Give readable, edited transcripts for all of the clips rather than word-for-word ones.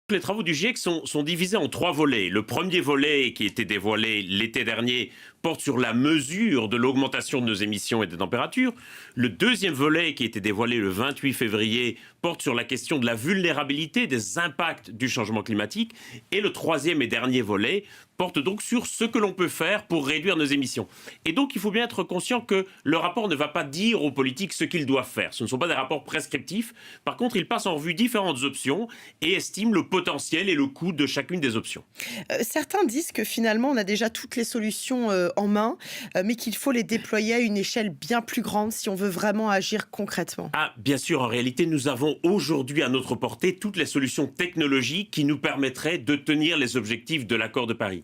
Les travaux du GIEC sont divisés en 3 volets. Le premier volet, qui a été dévoilé l'été dernier, porte sur la mesure de l'augmentation de nos émissions et des températures. Le deuxième volet, qui a été dévoilé le 28 février, porte sur la question de la vulnérabilité des impacts du changement climatique. Et le troisième et dernier volet porte donc sur ce que l'on peut faire pour réduire nos émissions. Et donc, il faut bien être conscient que le rapport ne va pas dire aux politiques ce qu'ils doivent faire. Ce ne sont pas des rapports prescriptifs. Par contre, il passe en revue différentes options et estime le potentiel et le coût de chacune des options. Certains disent que finalement, on a déjà toutes les solutions en main, mais qu'il faut les déployer à une échelle bien plus grande si on veut vraiment agir concrètement. Ah, bien sûr, en réalité, nous avons aujourd'hui à notre portée toutes les solutions technologiques qui nous permettraient de tenir les objectifs de l'accord de Paris.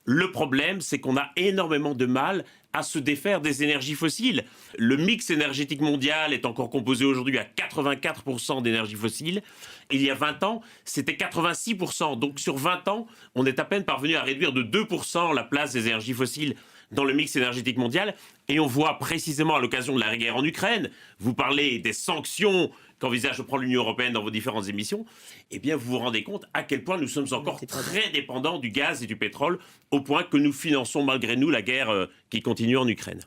Le problème, c'est qu'on a énormément de mal à se défaire des énergies fossiles. Le mix énergétique mondial est encore composé aujourd'hui à 84% d'énergie fossile. Il y a 20 ans, c'était 86%. Donc sur 20 ans, on est à peine parvenu à réduire de 2% la place des énergies fossiles dans le mix énergétique mondial. Et on voit précisément à l'occasion de la guerre en Ukraine, vous parlez des sanctions qu'envisage de prendre l'Union européenne dans vos différentes émissions, eh bien vous vous rendez compte à quel point nous sommes encore très dépendants du gaz et du pétrole, au point que nous finançons malgré nous la guerre qui continue en Ukraine.